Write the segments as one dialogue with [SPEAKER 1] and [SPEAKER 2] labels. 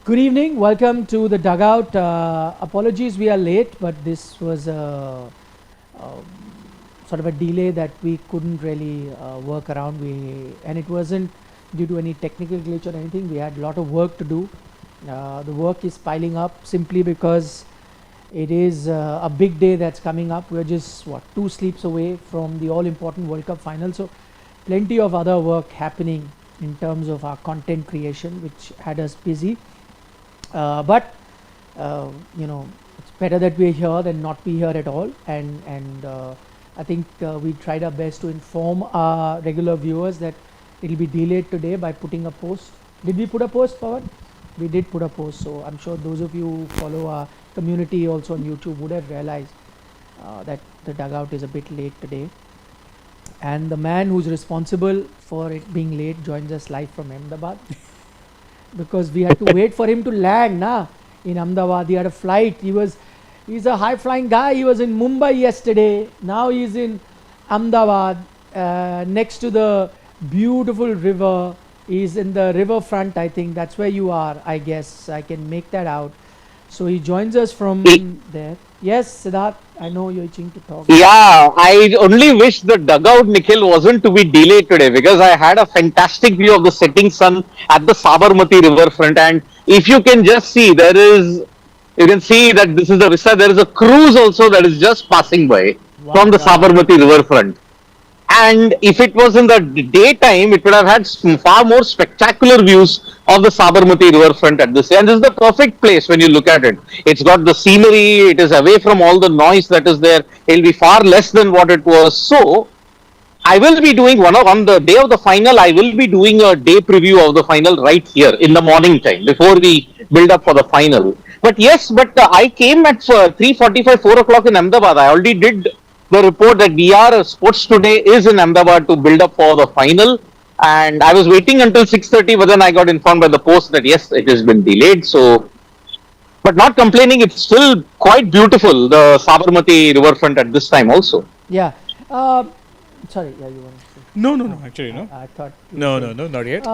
[SPEAKER 1] Good evening. Welcome to the Dugout. Apologies, we are late, but this was sort of a delay that we couldn't really work around. And it wasn't due to any technical glitch or anything. We had a lot of work to do. The work is piling up simply because it is a big day that's coming up. We're just 2 sleeps away from the all-important World Cup final. So plenty of other work happening in terms of our content creation, which had us busy. But it's better that we're here than not be here at all. And I think we tried our best to inform our regular viewers that it'll be delayed today by putting a post. Did we put a post, Pawan? We did put a post. So I'm sure those of you who follow our community also on YouTube would have realized that the Dugout is a bit late today. And the man who's responsible for it being late joins us live from Ahmedabad. Because we had to wait for him to land in Ahmedabad. He had a flight. He's a high flying guy. He was in Mumbai yesterday. Now he's in Ahmedabad, next to the beautiful river. He's in the riverfront, I think. That's where you are, I guess. I can make that out. So he joins us from there. Yes, Siddharth, I know you're itching to talk.
[SPEAKER 2] Yeah, I only wish the dugout, Nikhil, wasn't to be delayed today because I had a fantastic view of the setting sun at the Sabarmati riverfront. And if you can just see, you can see that this is the vista. There is a cruise also that is just passing by from the Sabarmati riverfront. And if it was in the daytime, it would have had far more spectacular views of the Sabarmati riverfront at this. And this is the perfect place when you look at it. It's got the scenery, it is away from all the noise that is there. It'll be far less than what it was. So, I will be doing on the day of the final, I will be doing a day preview of the final right here in the morning time before we build up for the final. But yes, I came at 3:45, 4 o'clock in Ahmedabad. I already did the report that VR Sports Today is in Ahmedabad to build up for the final. And I was waiting until 6:30, but then I got informed by the post that yes, it has been delayed. So, but not complaining, it's still quite beautiful, the Sabarmati riverfront at this time also.
[SPEAKER 1] Yeah. Sorry, yeah, you want to say?
[SPEAKER 3] No, actually, no.
[SPEAKER 1] I thought.
[SPEAKER 3] No, not yet.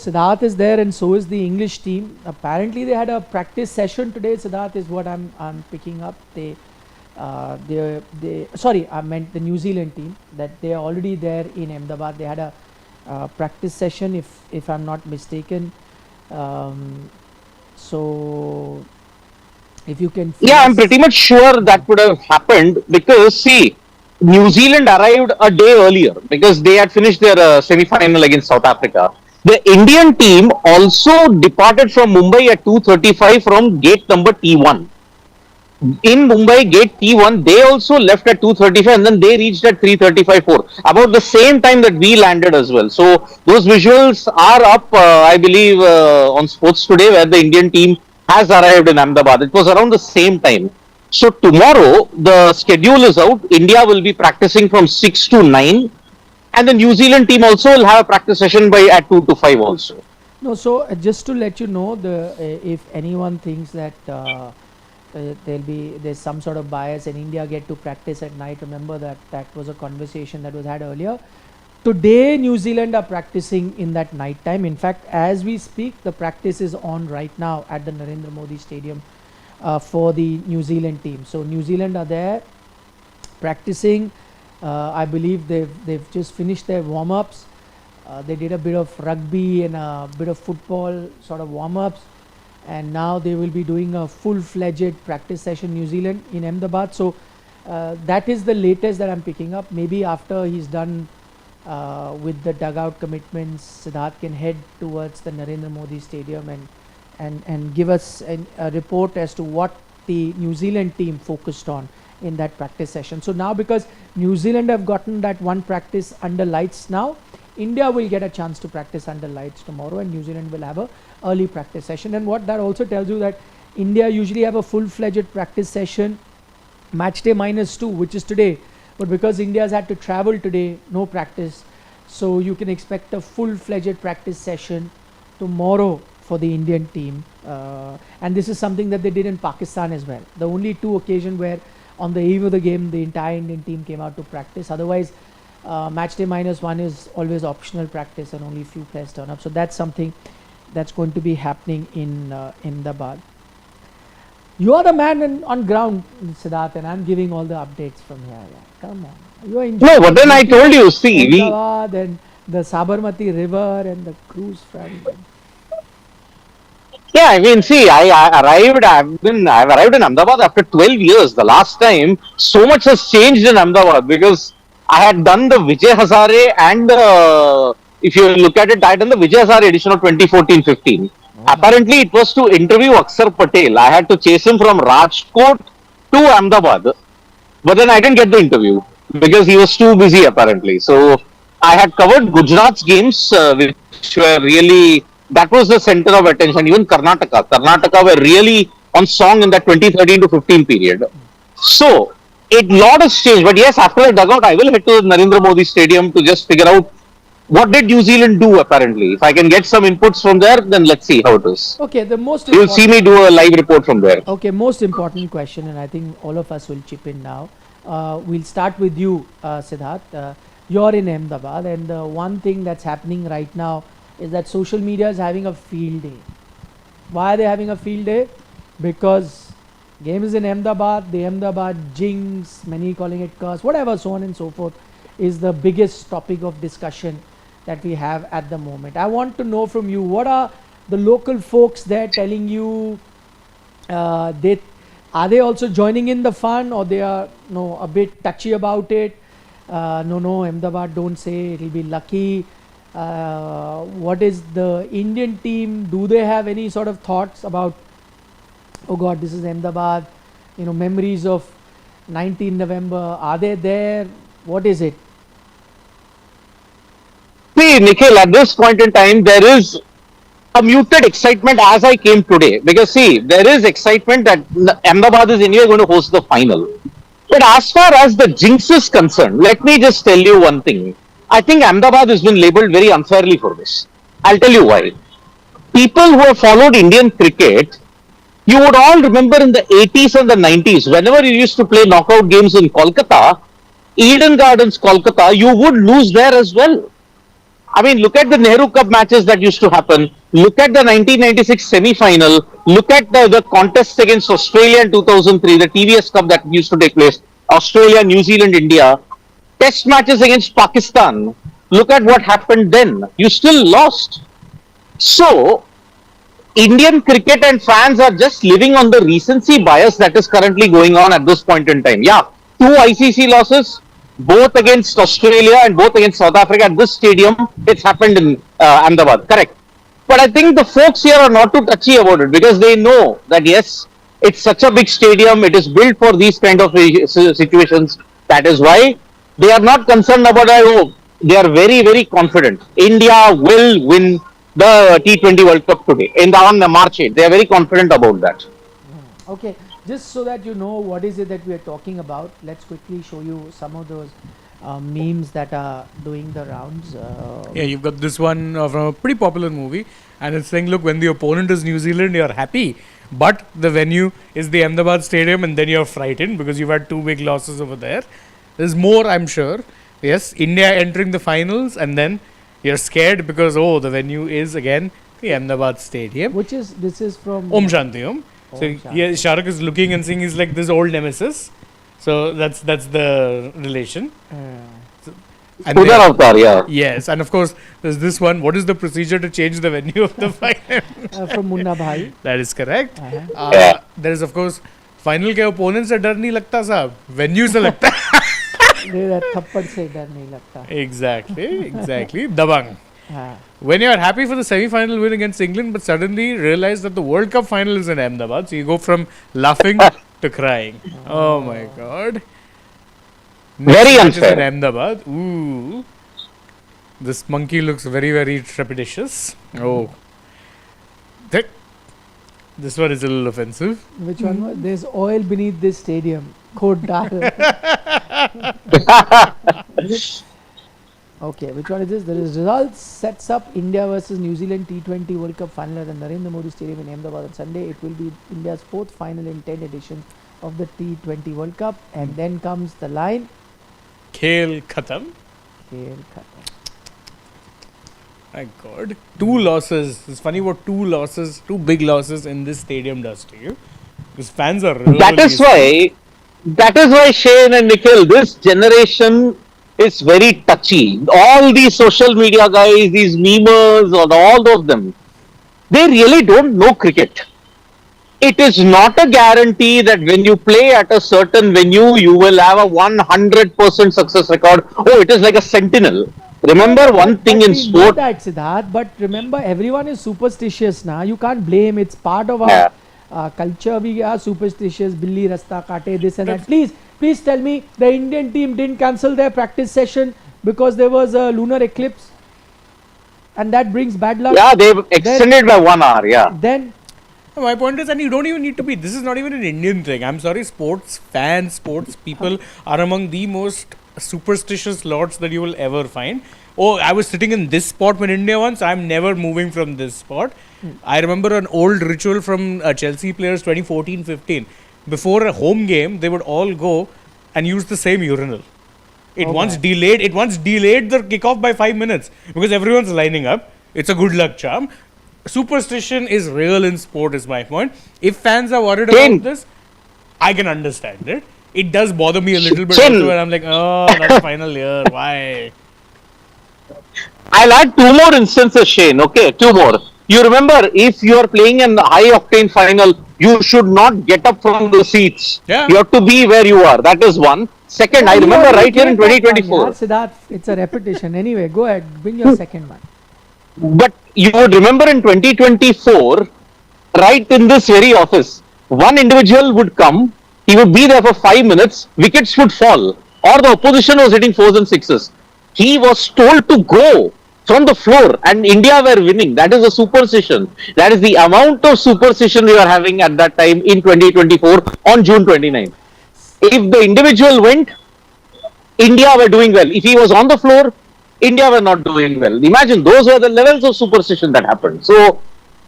[SPEAKER 1] Siddharth is there, and so is the English team. Apparently, they had a practice session today. Siddharth is what I'm picking up. Sorry, I meant the New Zealand team. That they are already there in Ahmedabad. They had a practice session, if I'm not mistaken. So, if you can.
[SPEAKER 2] Yeah, I'm pretty much sure that would have happened because see, New Zealand arrived a day earlier because they had finished their semi-final against South Africa. The Indian team also departed from Mumbai at 2:35 from gate number T1. In Mumbai, gate T1, they also left at 2:35 and then they reached at 3:35-4, about the same time that we landed as well. So those visuals are up, I believe, on Sports Today, where the Indian team has arrived in Ahmedabad. It was around the same time. So tomorrow, the schedule is out. India will be practicing from 6 to 9. And the New Zealand team also will have a practice session at 2 to 5 also.
[SPEAKER 1] No, so just to let you know, if anyone thinks that there's some sort of bias and India get to practice at night, remember that was a conversation that was had earlier. Today, New Zealand are practicing in that night time. In fact, as we speak, the practice is on right now at the Narendra Modi Stadium for the New Zealand team. So New Zealand are there practicing. I believe they've just finished their warm-ups. They did a bit of rugby and a bit of football sort of warm-ups, and now they will be doing a full-fledged practice session New Zealand in Ahmedabad. So that is the latest that I'm picking up. Maybe after he's done with the dugout commitments, Siddharth can head towards the Narendra Modi Stadium and give us a report as to what the New Zealand team focused on in that practice session. So now, because New Zealand have gotten that one practice under lights now, India will get a chance to practice under lights tomorrow, and New Zealand will have a early practice session. And what that also tells you, that India usually have a full-fledged practice session match day -2, which is today, but because India has had to travel today, no practice, so you can expect a full-fledged practice session tomorrow for the Indian team. And this is something that they did in Pakistan as well. The only two occasions where on the eve of the game the entire Indian team came out to practice. Otherwise, match day -1 is always optional practice and only few players turn up. So that's something that's going to be happening in Ahmedabad. You are the man on ground, Siddharth, and I'm giving all the updates from here. Yeah. Come on, you are enjoying
[SPEAKER 2] No, but then I told you, see, we
[SPEAKER 1] Ahmedabad and the Sabarmati River and the cruise front.
[SPEAKER 2] Yeah, I mean, see, I've arrived in Ahmedabad after 12 years. The last time, so much has changed in Ahmedabad because I had done the Vijay Hazare and if you look at it, I had done the Vijay Hazare edition of 2014-15.
[SPEAKER 1] Oh my.
[SPEAKER 2] Apparently, it was to interview Aksar Patel. I had to chase him from Rajkot to Ahmedabad, but then I didn't get the interview because he was too busy apparently. So I had covered Gujarat's games, which were really that was the center of attention. Even Karnataka were really on song in that 2013 to 15 period. So a lot has changed. But yes, after the dugout, I will head to Narendra Modi Stadium to just figure out what did New Zealand do. Apparently, if I can get some inputs from there, then let's see how it is.
[SPEAKER 1] Okay, the most
[SPEAKER 2] You'll see me do a live report from there.
[SPEAKER 1] Okay, most important question, and I think all of us will chip in now. We'll start with you, Siddharth. You're in Ahmedabad, and one thing that's happening right now is that social media is having a field day. Why are they having a field day? Because game is in Ahmedabad, the Ahmedabad Jinx, many calling it curse, whatever, so on and so forth, is the biggest topic of discussion that we have at the moment. I want to know from you, what are the local folks there telling you? Are they also joining in the fun, or they are a bit touchy about it? No, Ahmedabad, don't say, it'll be lucky. What is the Indian team? Do they have any sort of thoughts about, oh God, this is Ahmedabad, memories of 19 November? Are they there? What is it?
[SPEAKER 2] See, Nikhil, at this point in time, there is a muted excitement as I came today. Because, see, there is excitement that Ahmedabad is anyway going to host the final. But as far as the Jinx is concerned, let me just tell you one thing. I think Ahmedabad has been labelled very unfairly for this. I'll tell you why. People who have followed Indian cricket, you would all remember in the 80s and the 90s, whenever you used to play knockout games in Kolkata, Eden Gardens, Kolkata, you would lose there as well. I mean, look at the Nehru Cup matches that used to happen. Look at the 1996 semi-final. Look at the contests against Australia in 2003, the TVS Cup that used to take place. Australia, New Zealand, India. Test matches against Pakistan. Look at what happened then. You still lost. So, Indian cricket and fans are just living on the recency bias that is currently going on at this point in time. Yeah, 2 ICC losses, both against Australia and both against South Africa at this stadium. It's happened in Ahmedabad, correct. But I think the folks here are not too touchy about it because they know that yes, it's such a big stadium. It is built for these kind of situations. That is why they are not concerned about it. They are very, very confident. India will win the T20 World Cup today on March 8th. They are very confident about that.
[SPEAKER 1] Okay, just so that you know what is it that we are talking about, let's quickly show you some of those memes that are doing the rounds.
[SPEAKER 3] Yeah, you've got this one from a pretty popular movie, and it's saying, look, when the opponent is New Zealand, you're happy, but the venue is the Ahmedabad Stadium, and then you're frightened because you've had 2 big losses over there. There's more, I'm sure. Yes, India entering the finals, and then you're scared because, the venue is again the Ahmedabad Stadium.
[SPEAKER 1] This is from
[SPEAKER 3] Om Shanti Om. So yeah, Shahrukh is looking and seeing he's like this old nemesis. So that's the relation. And
[SPEAKER 2] Avatar, yeah.
[SPEAKER 3] Yes, and of course there's this one. What is the procedure to change the venue of the final?
[SPEAKER 1] from Munna Bhai.
[SPEAKER 3] That is correct.
[SPEAKER 2] Yeah.
[SPEAKER 3] There is of course final के opponent से डर नहीं लगता साहब, venue से लगता है.
[SPEAKER 1] थप्पड़ से डर नहीं लगता.
[SPEAKER 3] Exactly. Dabang.
[SPEAKER 1] हाँ.
[SPEAKER 3] When you are happy for the semi-final win against England, but suddenly realize that the World Cup final is in Ahmedabad, so you go from laughing to crying. Oh my God!
[SPEAKER 2] Very
[SPEAKER 3] Next match is
[SPEAKER 2] unfair.
[SPEAKER 3] in Ahmedabad. Ooh, this monkey looks very, very trepidatious. Oh, this one is a little offensive.
[SPEAKER 1] Which one was? There's oil beneath this stadium. Khod dal. Okay, which one is this? The results sets up India versus New Zealand T20 World Cup Final at the Narendra Modi Stadium in Ahmedabad on Sunday. It will be India's 4th final in 10 editions of the T20 World Cup. And then comes the line.
[SPEAKER 3] Khel khatam.
[SPEAKER 1] Khel khatam.
[SPEAKER 3] My God. Two losses. It's funny what two losses, two big losses in this stadium does to you. Because fans are
[SPEAKER 2] That
[SPEAKER 3] really
[SPEAKER 2] is why, Shane and Nikhil, this generation is very touchy. All these social media guys, these memers, or all of them, they really don't know cricket. It is not a guarantee that when you play at a certain venue, you will have a 100% success record. Oh, it is like a sentinel.
[SPEAKER 1] No,
[SPEAKER 2] Remember
[SPEAKER 1] no,
[SPEAKER 2] one thing
[SPEAKER 1] but
[SPEAKER 2] in
[SPEAKER 1] we know
[SPEAKER 2] sport.
[SPEAKER 1] that, Siddharth. But remember, everyone is superstitious now. You can't blame. It's part of our
[SPEAKER 2] Yeah.
[SPEAKER 1] culture. We are superstitious. Billi rasta kate, this and that. Please tell me the Indian team didn't cancel their practice session because there was a lunar eclipse, and that brings bad luck.
[SPEAKER 2] Yeah, they've
[SPEAKER 1] Then,
[SPEAKER 2] extended by 1 hour. Yeah.
[SPEAKER 1] then
[SPEAKER 3] My point is, and you don't even need to be. This is not even an Indian thing. I'm sorry, sports fans, sports people are among the most superstitious lots that you will ever find. Oh, I was sitting in this spot when India won, so I'm never moving from this spot. I remember an old ritual from Chelsea players 2014-15. Before a home game, they would all go and use the same urinal. It
[SPEAKER 1] Oh,
[SPEAKER 3] once
[SPEAKER 1] my.
[SPEAKER 3] delayed. It once delayed the kickoff by 5 minutes because everyone's lining up. It's a good luck charm. Superstition is real in sport, is my point. If fans are worried
[SPEAKER 2] Shane.
[SPEAKER 3] about this, I can understand it. It does bother me a little bit
[SPEAKER 2] Shane.
[SPEAKER 3] also when I'm like, oh, not final year. Why?
[SPEAKER 2] I'll add two more instances, Shane. Okay, two more. You remember, if you are playing in the high octane final, you should not get up from the seats.
[SPEAKER 3] Yeah.
[SPEAKER 2] You have to be where you are. That is one. Second, I
[SPEAKER 1] you
[SPEAKER 2] remember
[SPEAKER 1] already
[SPEAKER 2] right here in
[SPEAKER 1] gave that one,
[SPEAKER 2] 2024.
[SPEAKER 1] yaar, Siddharth, it's a repetition. Anyway, go ahead. Bring your second one.
[SPEAKER 2] But you would remember in 2024, right in this very office, one individual would come, he would be there for 5 minutes, wickets would fall, or the opposition was hitting fours and sixes. He was told to go from the floor, and India were winning. That is a superstition. That is the amount of superstition we were having at that time in 2024 on June 29th. If the individual went, India were doing well. If he was on the floor, India were not doing well. Imagine those were the levels of superstition that happened. So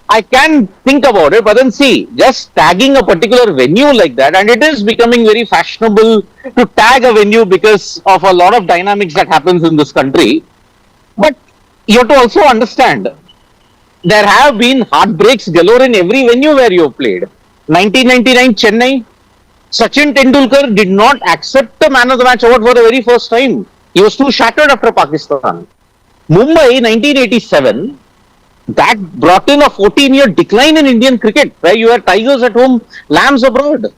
[SPEAKER 2] I can think about it, but then see, just tagging a particular venue like that, and it is becoming very fashionable to tag a venue because of a lot of dynamics that happens in this country. But you have to also understand, there have been heartbreaks galore in every venue where you have played. 1999 Chennai, Sachin Tendulkar did not accept the man of the match award for the very first time. He was too shattered after Pakistan. Mumbai 1987, that brought in a 14-year decline in Indian cricket, where you had tigers at home, lambs abroad.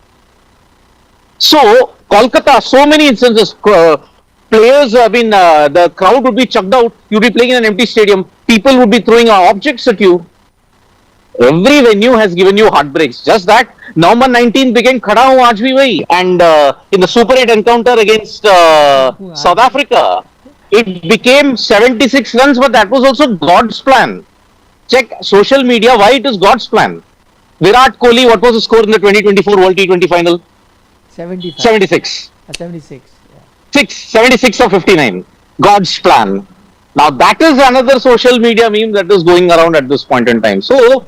[SPEAKER 2] So, Kolkata, so many instances, players, the crowd would be chucked out, you'd be playing in an empty stadium, people would be throwing objects at you. Every venue has given you heartbreaks. Just that, November 19th became Khada Hu Aaj Bhi Wahi. And in the Super 8 encounter against South Africa, it became 76 runs, but that was also God's plan. Check social media, why it is God's plan. Virat Kohli, what was the score in the 2024 World T20 Final?
[SPEAKER 1] 75.
[SPEAKER 2] 76.
[SPEAKER 1] 76. Yeah.
[SPEAKER 2] 76 of 59. God's plan. Now that is another social media meme that is going around at this point in time. So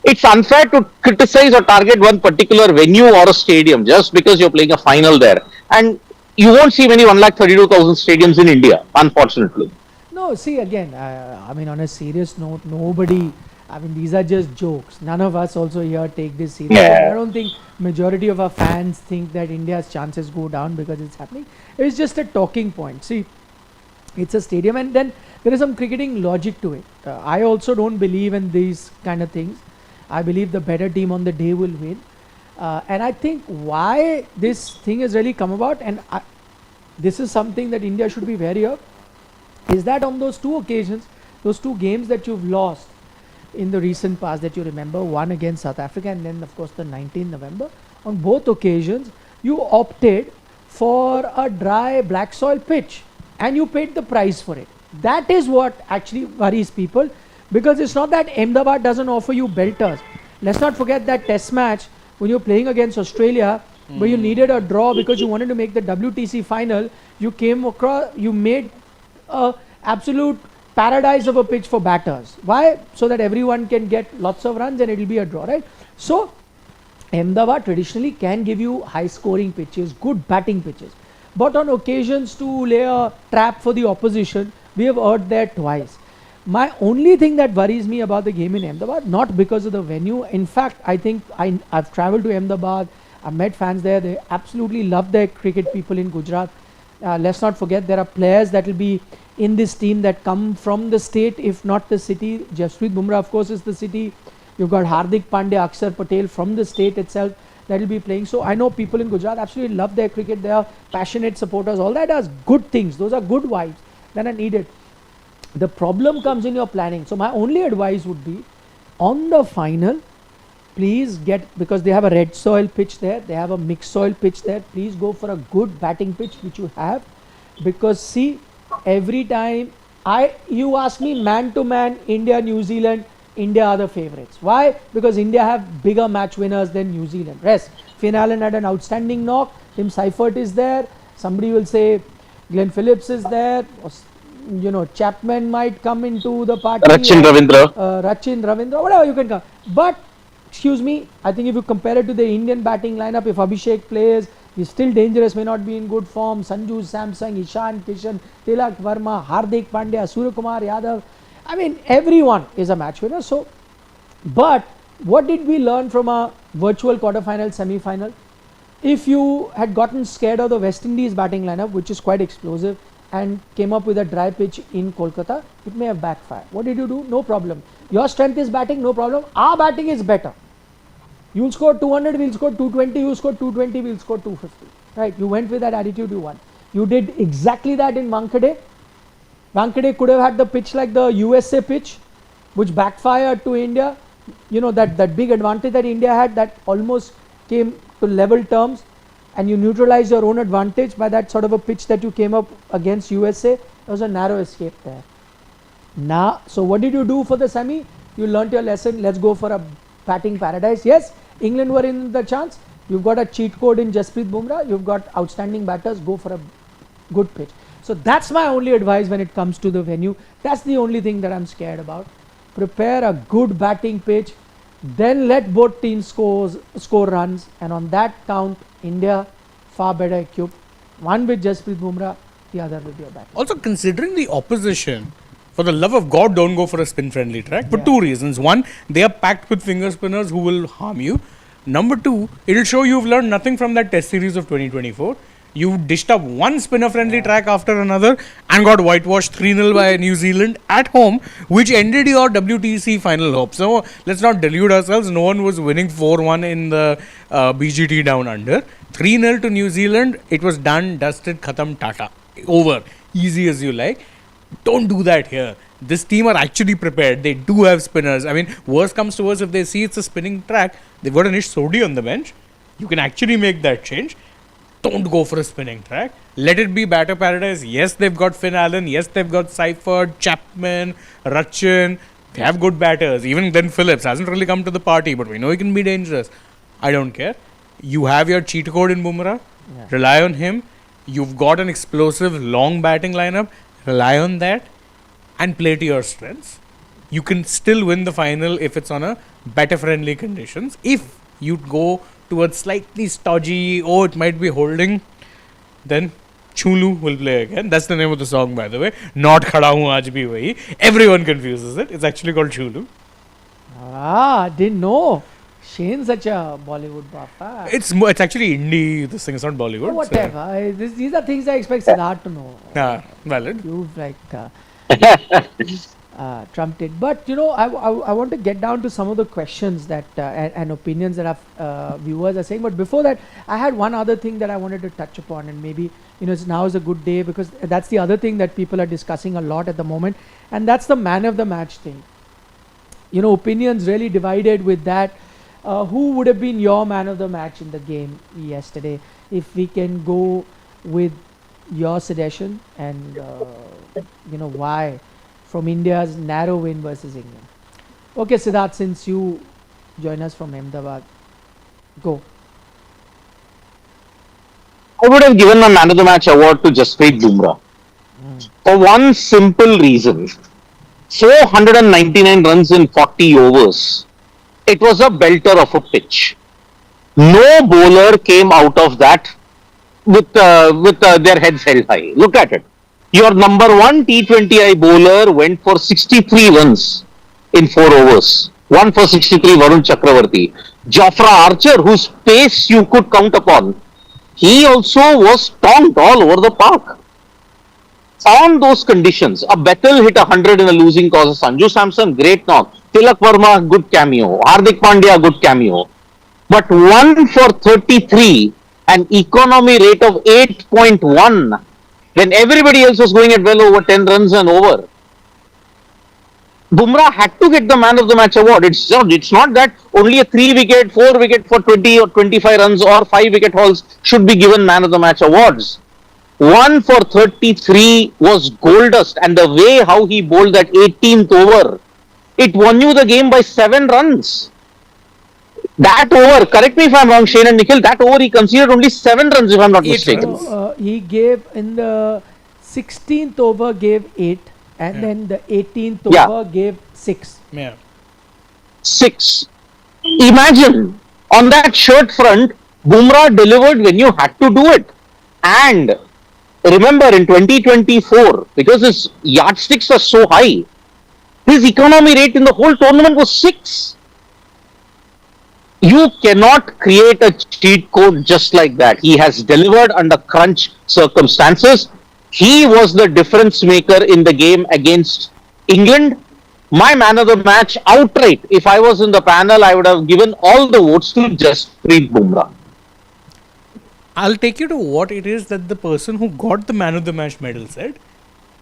[SPEAKER 2] it's unfair to criticize or target one particular venue or a stadium just because you're playing a final there. And you won't see many 132,000 stadiums in India, unfortunately.
[SPEAKER 1] No, see again, I mean, on a serious note, nobody, I mean, these are just jokes. None of us also here take this seriously.
[SPEAKER 2] Yeah.
[SPEAKER 1] I don't think majority of our fans think that India's chances go down because it's happening. It's just a talking point. See, it's a stadium, and then there is some cricketing logic to it. I also don't believe in these kind of things. I believe the better team on the day will win. And I think why this thing has really come about, and this is something that India should be wary of, is that on those two occasions, those two games that you've lost in the recent past that you remember, one against South Africa and then of course the 19th November, on both occasions you opted for a dry black soil pitch and you paid the price for it. That is what actually worries people, because it's not that Ahmedabad doesn't offer you belters. Let's not forget that test match when you're playing against Australia, where you needed a draw because you wanted to make the WTC final. You came across, you made a absolute paradise of a pitch for batters. Why? So that everyone can get lots of runs and it will be a draw, right? So Ahmedabad traditionally can give you high scoring pitches, good batting pitches, but on occasions to lay a trap for the opposition, we have erred there twice. My only thing that worries me about the game in Ahmedabad, not because of the venue. In fact, I think I've traveled to Ahmedabad. I've met fans there. They absolutely love their cricket people in Gujarat. Let's not forget there are players that will be in this team that come from the state, if not the city. Jasprit Bumrah, of course, is the city. You've got Hardik, Pandya, Akshar Patel from the state itself that will be playing. So I know people in Gujarat absolutely love their cricket. They are passionate supporters. All that are good things. Those are good vibes that are needed. The problem comes in your planning. So my only advice would be on the final, please get, because they have a red soil pitch there, they have a mixed soil pitch there, please go for a good batting pitch which you have, because see, every time you ask me man to man, India, New Zealand, India are the favourites. Why? Because India have bigger match winners than New Zealand. Rest, Finn Allen had an outstanding knock, Tim Seifert is there, somebody will say Glenn Phillips is there, Chapman might come into the party.
[SPEAKER 2] Rachin
[SPEAKER 1] Ravindra, whatever you can come. But, excuse me, I think if you compare it to the Indian batting lineup, if Abhishek plays, he's still dangerous, may not be in good form. Sanju Samson, Ishan Kishan, Tilak Verma, Hardik Pandya, Suryakumar Yadav. I mean, everyone is a match winner. So, but what did we learn from a virtual quarter-final, semi-final? If you had gotten scared of the West Indies batting lineup, which is quite explosive, and came up with a dry pitch in Kolkata, it may have backfired. What did you do? No problem. Your strength is batting, no problem. Our batting is better. You'll score 200, we'll score 220, you score 220, we'll score 250. Right? You went with that attitude, you won. You did exactly that in Wankhede. Wankhede could have had the pitch like the USA pitch, which backfired to India. That big advantage that India had, that almost came to level terms, and you neutralize your own advantage by that sort of a pitch that you came up against USA. There was a narrow escape there. Now, so what did you do for the semi? You learnt your lesson. Let's go for a batting paradise. Yes, England were in the chance. You've got a cheat code in Jasprit Bumrah. You've got outstanding batters. Go for a good pitch. So that's my only advice when it comes to the venue. That's the only thing that I'm scared about. Prepare a good batting pitch. Then let both teams score runs, and on that count, India far better equipped. One with Jasprit Bumrah, the other with your batter.
[SPEAKER 3] Also, considering the opposition, for the love of God, don't go for a spin-friendly track for two reasons. One, they are packed with finger spinners who will harm you. Number two, it will show you've learned nothing from that Test series of 2024. You dished up one spinner-friendly track after another and got whitewashed 3-0 by New Zealand at home, which ended your WTC final hopes. So, let's not delude ourselves. No one was winning 4-1 in the BGT down under. 3-0 to New Zealand. It was done, dusted, khatam, tata. Over. Easy as you like. Don't do that here. This team are actually prepared. They do have spinners. I mean, worst comes to worst, if they see it's a spinning track, they've got Anish Sodhi on the bench. You can actually make that change. Don't go for a spinning track. Let it be batter paradise. Yes, they've got Finn Allen. Yes, they've got Seifert, Chapman, Rachin. They have good batters. Even Glenn Phillips hasn't really come to the party, but we know he can be dangerous. I don't care. You have your cheat code in Bumrah. Yeah. Rely on him. You've got an explosive, long batting lineup. Rely on that and play to your strengths. You can still win the final if it's on a batter-friendly conditions. If you go towards slightly stodgy, it might be holding, then Chulu will play again. That's the name of the song, by the way. Not Khada Hu Aaj Bhi Wahi. Everyone confuses it. It's actually called Chulu.
[SPEAKER 1] Didn't know. Shane's such a Bollywood buff.
[SPEAKER 3] It's actually indie. This thing is not Bollywood.
[SPEAKER 1] Oh, whatever. These are things I expect Siddharth to know.
[SPEAKER 3] Valid.
[SPEAKER 1] You've trumped it. But I want to get down to some of the questions that and opinions that our viewers are saying. But before that, I had one other thing that I wanted to touch upon, and maybe now is a good day, because that's the other thing that people are discussing a lot at the moment, and that's the man of the match thing. Opinions really divided with that. Who would have been your man of the match in the game yesterday? If we can go with your suggestion, and why, from India's narrow win versus England. Okay, Siddharth, since you join us from Ahmedabad, go.
[SPEAKER 2] I would have given my man of the match award to Jasprit Bumrah for one simple reason. 499 runs in 40 overs. It was a belter of a pitch. No bowler came out of that with their heads held high. Look at it. Your number one T20I bowler went for 63 runs in 4 overs. One for 63, Varun Chakravarti. Jofra Archer, whose pace you could count upon, he also was stomped all over the park. On those conditions, a Bethel hit 100 in a losing cause. Sanju Samson, great knock. Tilak Verma, good cameo. Hardik Pandya, good cameo. But 1 for 33, an economy rate of 8.1, when everybody else was going at well over 10 runs and over. Bumrah had to get the man of the match award. It's not that only a 3 wicket, 4 wicket for 20 or 25 runs or 5 wicket hauls should be given man of the match awards. 1 for 33 was gold dust, and the way how he bowled that 18th over, it won you the game by 7 runs. That over, correct me if I'm wrong, Shane and Nikhil, that over he conceded only 7 runs if I'm not
[SPEAKER 3] 8
[SPEAKER 2] mistaken.
[SPEAKER 3] runs.
[SPEAKER 1] He gave in the 16th over gave 8, and then the 18th
[SPEAKER 2] Yeah.
[SPEAKER 1] over gave 6.
[SPEAKER 3] Yeah.
[SPEAKER 2] 6. Imagine, on that shirt front, Bumrah delivered when you had to do it. And remember, in 2024, because his yardsticks are so high, his economy rate in the whole tournament was 6. You cannot create a cheat code just like that. He has delivered under crunch circumstances. He was the difference maker in the game against England. My man of the match outright. If I was in the panel, I would have given all the votes to Jasprit Bumrah.
[SPEAKER 3] I'll take you to what it is that the person who got the man of the match medal said.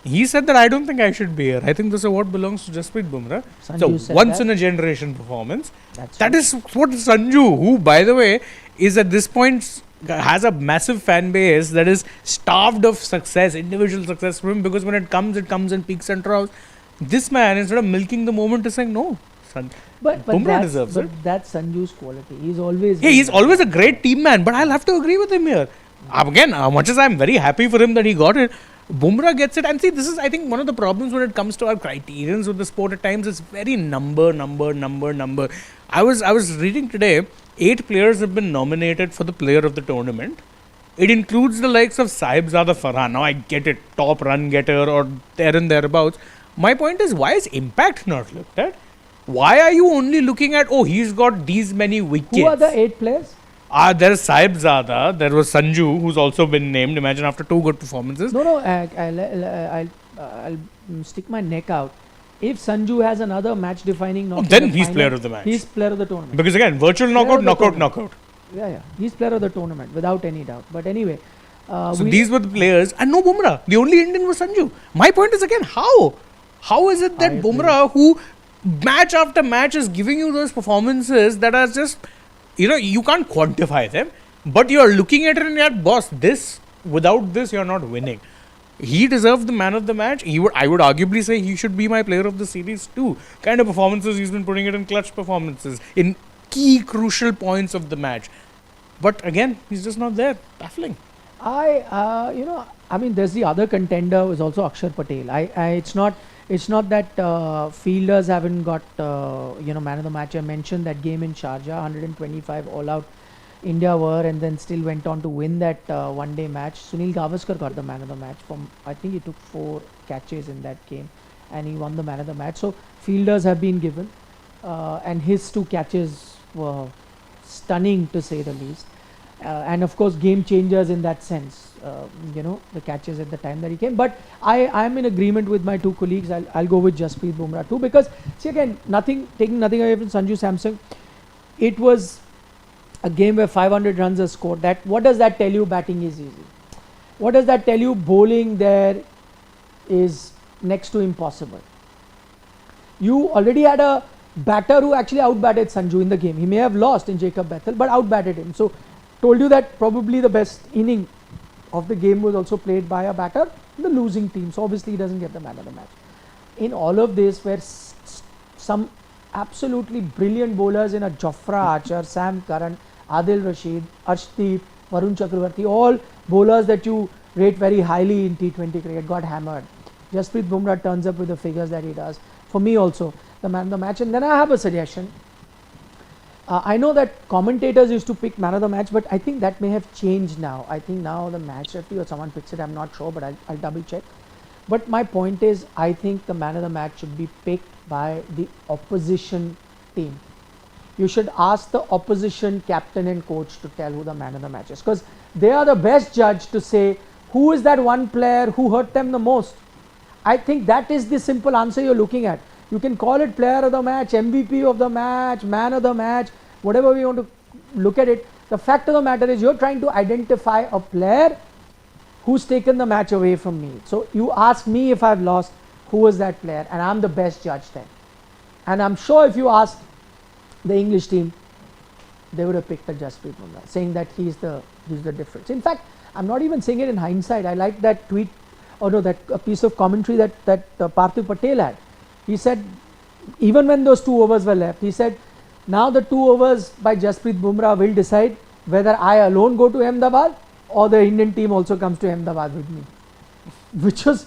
[SPEAKER 3] He said that I don't think I should be here. I think this award belongs to Jasprit Bumrah.
[SPEAKER 1] Sanju
[SPEAKER 3] So
[SPEAKER 1] said
[SPEAKER 3] once
[SPEAKER 1] that.
[SPEAKER 3] in a generation performance.
[SPEAKER 1] That's
[SPEAKER 3] That
[SPEAKER 1] right.
[SPEAKER 3] is what Sanju, who by the way is at this point has a massive fan base that is starved of success, individual success from him, because when it comes in peaks and troughs. This man, instead of milking the moment, is saying no.
[SPEAKER 1] But
[SPEAKER 3] Bumrah
[SPEAKER 1] that's,
[SPEAKER 3] deserves
[SPEAKER 1] but
[SPEAKER 3] it.
[SPEAKER 1] that's Sanju's quality. He's always
[SPEAKER 3] Yeah,
[SPEAKER 1] been
[SPEAKER 3] he's
[SPEAKER 1] that.
[SPEAKER 3] always a great team man, but I'll have to agree with him here. Again, much as I'm very happy for him that he got it, Bumrah gets it. And see, this is, I think, one of the problems when it comes to our criterions with the sport at times. It's very number. I was reading today, 8 players have been nominated for the player of the tournament. It includes the likes of Sahibzada Farhan. Now, I get it, top run getter or there and thereabouts. My point is, why is impact not looked at? Why are you only looking at, oh, he's got these many wickets?
[SPEAKER 1] Who are the 8 players?
[SPEAKER 3] There's Sahibzada, there was Sanju, who's also been named, imagine, after 2 good performances.
[SPEAKER 1] No, I'll stick my neck out. If Sanju has another match-defining knock,
[SPEAKER 3] then
[SPEAKER 1] in the
[SPEAKER 3] he's
[SPEAKER 1] final,
[SPEAKER 3] player of the match.
[SPEAKER 1] He's player of the tournament.
[SPEAKER 3] Because again, virtual
[SPEAKER 1] Player
[SPEAKER 3] knockout,
[SPEAKER 1] of the tournament.
[SPEAKER 3] knockout.
[SPEAKER 1] Yeah, he's player of the tournament without any doubt. But anyway,
[SPEAKER 3] So these were the players, and no Bumrah. The only Indian was Sanju. My point is again, how? How is it that
[SPEAKER 1] I agree.
[SPEAKER 3] Bumrah, who match after match is giving you those performances that are just, you can't quantify them, but you're looking at it and you're, boss, without this, you're not winning. He deserved the man of the match. I would arguably say he should be my player of the series too. Kind of performances he's been putting it in, clutch performances, in key crucial points of the match. But again, he's just not there. Baffling.
[SPEAKER 1] I mean, there's the other contender was also Akshar Patel. It's not that fielders haven't got man of the match. I mentioned that game in Sharjah, 125 all out India were, and then still went on to win that one-day match. Sunil Gavaskar got the man of the match I think he took 4 catches in that game, and he won the man of the match. So fielders have been given, and his 2 catches were stunning to say the least. And of course, game changers in that sense. The catches at the time that he came. But I am in agreement with my 2 colleagues. I'll go with Jasprit Bumrah too, because see, again, taking nothing away from Sanju Samson, it was a game where 500 runs are scored. What does that tell you? Batting is easy. What does that tell you? Bowling there is next to impossible. You already had a batter who actually outbatted Sanju in the game. He may have lost in Jacob Bethel, but outbatted him. So told you that probably the best inning of the game was also played by a batter in the losing team. So obviously he doesn't get the man of the match. In all of this, where some absolutely brilliant bowlers in a Jofra Archer, Sam Curran, Adil Rashid, Arshdeep, Varun Chakravarti, all bowlers that you rate very highly in T20 cricket, got hammered. Jasprit Bumrah turns up with the figures that he does. For me also, the man of the match. And then I have a suggestion. I know that commentators used to pick man of the match, but I think that may have changed now. I think now the match referee or someone picks it, I'm not sure, but I'll double check. But my point is, I think the man of the match should be picked by the opposition team. You should ask the opposition captain and coach to tell who the man of the match is, because they are the best judge to say who is that one player who hurt them the most. I think that is the simple answer you're looking at. You can call it player of the match, MVP of the match, man of the match, whatever we want to look at it. The fact of the matter is, you're trying to identify a player who's taken the match away from me. So you ask me if I've lost, who is that player, and I'm the best judge then. And I'm sure if you ask the English team, they would have picked a Jasprit Bumrah, saying that he's the difference. In fact, I'm not even saying it in hindsight. I like that tweet, or no, that a piece of commentary that Parthiv Patel had. He said, even when those 2 overs were left, he said, now the 2 overs by Jasprit Bumrah will decide whether I alone go to Ahmedabad or the Indian team also comes to Ahmedabad with me, which is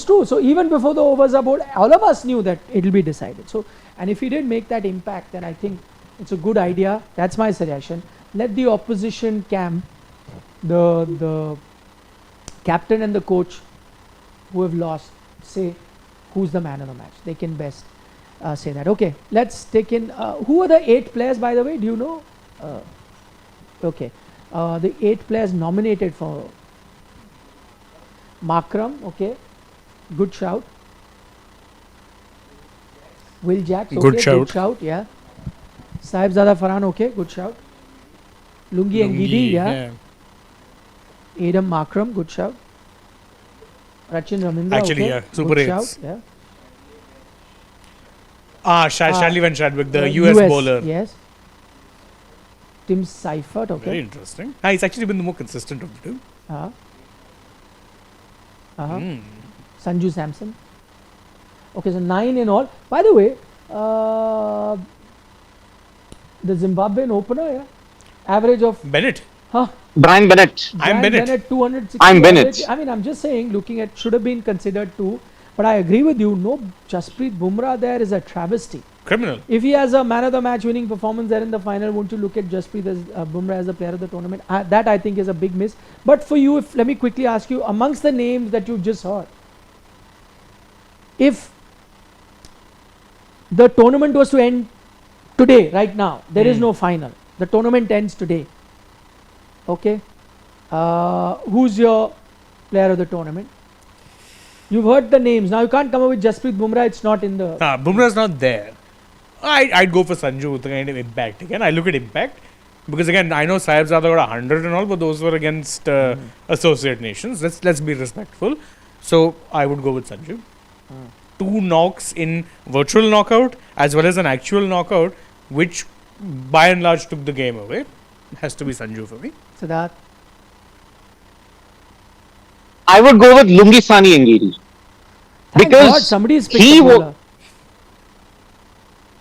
[SPEAKER 1] true. So even before the overs are bowled, all of us knew that it will be decided. So, and if he did make that impact, then I think it's a good idea. That's my suggestion. Let the opposition camp, the captain and the coach who have lost, say who's the man of the match. They can best say that. Okay, let's take in who are the 8 players, by the way, do you know? Okay, the 8 players nominated for Markram. Okay, good shout. Will Jacks, okay, good shout, yeah. Sahibzada Farhan, okay, good shout. Lungi Ngidi, yeah. Adam Markram, good shout. Rachin Ravindra,
[SPEAKER 3] Actually,
[SPEAKER 1] okay,
[SPEAKER 3] yeah, Super
[SPEAKER 1] good
[SPEAKER 3] 8s.
[SPEAKER 1] shout, yeah.
[SPEAKER 3] Shadley Van Shadwick, the US bowler.
[SPEAKER 1] Yes. Tim Seifert, okay.
[SPEAKER 3] Very interesting. He's actually been the more consistent of the two.
[SPEAKER 1] Sanju Samson. Okay, so 9 in all. By the way, the Zimbabwean opener, yeah, average of
[SPEAKER 3] Bennett.
[SPEAKER 2] Brian Bennett.
[SPEAKER 3] I'm Bennett.
[SPEAKER 1] 260.
[SPEAKER 2] I'm Bennett.
[SPEAKER 1] I mean, I'm just saying, looking at, should have been considered too. But I agree with you. No Jasprit Bumrah there is a travesty.
[SPEAKER 3] Criminal.
[SPEAKER 1] If he has a man of the match winning performance there in the final, won't you look at Jasprit as Bumrah as the player of the tournament? That I think is a big miss. But for you, let me quickly ask you, amongst the names that you just heard, if the tournament was to end today, right now, there is no final. The tournament ends today. Okay. Who's your player of the tournament? You've heard the names. Now you can't come up with Jasprit Bumrah. It's not in the.
[SPEAKER 3] Bumrah's not there. I'd go for Sanju with the kind of impact. Again, I look at impact because again, I know Sahibzada got 100 and all, but those were against associate nations. Let's be respectful. So I would go with Sanju. 2 knocks in virtual knockout as well as an actual knockout, which by and large took the game away. Has to be Sanju for me.
[SPEAKER 1] Siddharth.
[SPEAKER 2] I would go with Lungi Sani Ngiri.
[SPEAKER 1] Thank God somebody is picked a bowler.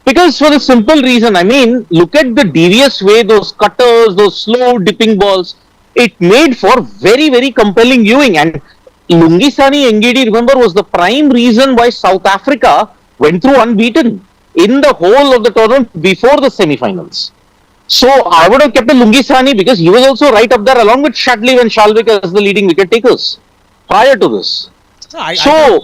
[SPEAKER 2] Because for the simple reason, I mean, look at the devious way, those cutters, those slow dipping balls. It made for very, very compelling viewing. And Lungi Sani Ngiri, remember, was the prime reason why South Africa went through unbeaten in the whole of the tournament before the semi-finals. So I would have kept a Lungi Sani because he was also right up there along with Shadley and Shalvik as the leading wicket takers prior to this.
[SPEAKER 3] I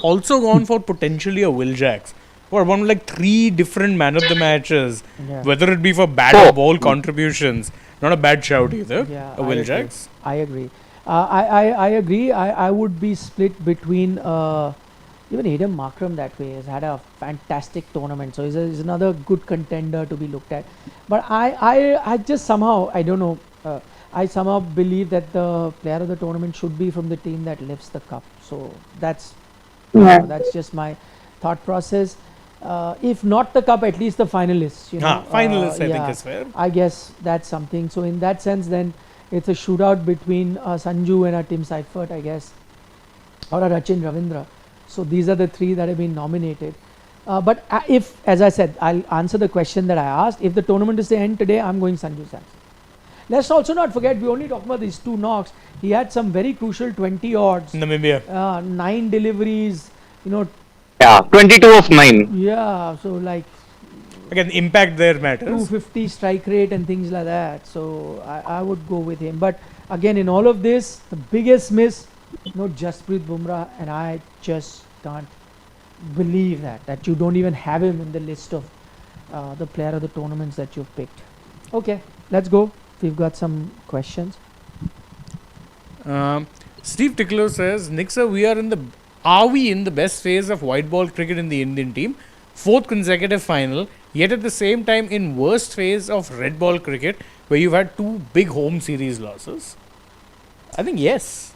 [SPEAKER 3] also gone for potentially a Will Jacks. Or one like 3 different man of the matches, whether it be for bat or ball contributions. Not a bad shout either.
[SPEAKER 1] Yeah,
[SPEAKER 3] a Will Jacks.
[SPEAKER 1] I agree. I agree. I would be split between even Adam Markram that way. Has had a fantastic tournament, so he's another good contender to be looked at. But I just somehow, I don't know, I somehow believe that the player of the tournament should be from the team that lifts the cup. So that's just my thought process. If not the cup, at least the finalists.
[SPEAKER 3] Finalists, I think is fair.
[SPEAKER 1] I guess that's something. So in that sense, then it's a shootout between Sanju and a Tim Seifert, I guess, or a Rachin Ravindra. So these are the 3 that have been nominated. But if, as I said, I'll answer the question that I asked. If the tournament is to end today, I'm going Sanju Samson. Let's also not forget, we only talk about these 2 knocks. He had some very crucial 20 odds.
[SPEAKER 3] Namibia.
[SPEAKER 1] 9 deliveries,
[SPEAKER 2] Yeah, 22 of 9.
[SPEAKER 1] Yeah, so like.
[SPEAKER 3] Again, impact there matters.
[SPEAKER 1] 250 strike rate and things like that. So I would go with him. But again, in all of this, the biggest miss No, Jasprit Bumrah, and I just can't believe that you don't even have him in the list of the player of the tournaments that you've picked. Okay, let's go. We've got some questions.
[SPEAKER 3] Steve Tickler says, Nixa, are we in the best phase of white ball cricket in the Indian team? Fourth consecutive final, yet at the same time in worst phase of red ball cricket, where you've had two big home series losses. I think yes.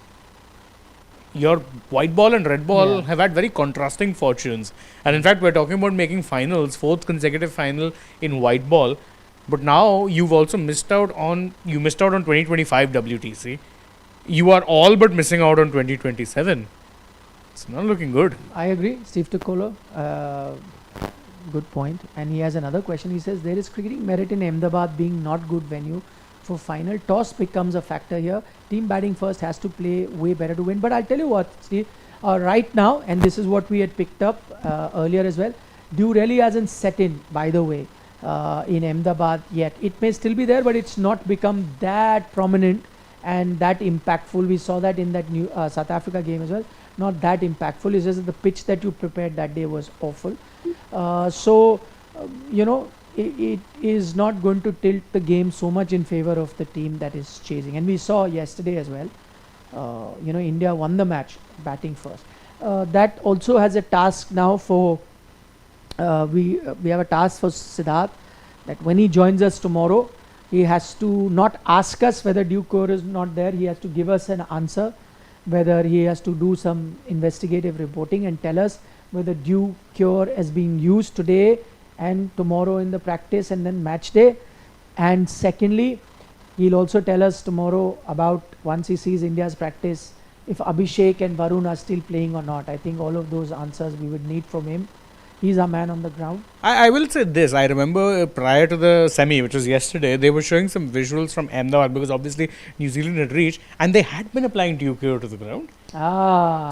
[SPEAKER 3] Your white ball and red ball have had very contrasting fortunes. And in fact, we're talking about making finals, fourth consecutive final in white ball. But now you've also missed out on 2025 WTC. You are all but missing out on 2027. It's not looking good.
[SPEAKER 1] I agree, Steve Tikolo. Good point. And he has another question. He says, there is cricketing merit in Ahmedabad being not good venue for final. Toss becomes a factor here. Team batting first has to play way better to win. But I'll tell you what, Steve, right now, and this is what we had picked up earlier as well, dew really hasn't set in, by the way, in Ahmedabad yet. It may still be there, but it's not become that prominent and that impactful. We saw that in that new South Africa game as well. Not that impactful. It's just that the pitch that you prepared that day was awful. It is not going to tilt the game so much in favor of the team that is chasing. And we saw yesterday as well, India won the match batting first. That also has a task now for, we have a task for Siddharth, that when he joins us tomorrow, he has to not ask us whether Dugout is not there. He has to give us an answer, whether he has to do some investigative reporting and tell us whether Dugout has been used today and tomorrow in the practice and then match day. And secondly, he'll also tell us tomorrow about, once he sees India's practice, if Abhishek and Varun are still playing or not. I think all of those answers we would need from him. He's our man on the ground.
[SPEAKER 3] I will say this. I remember prior to the semi, which was yesterday, they were showing some visuals from Ahmedabad because obviously New Zealand had reached and they had been applying Dugout to the ground.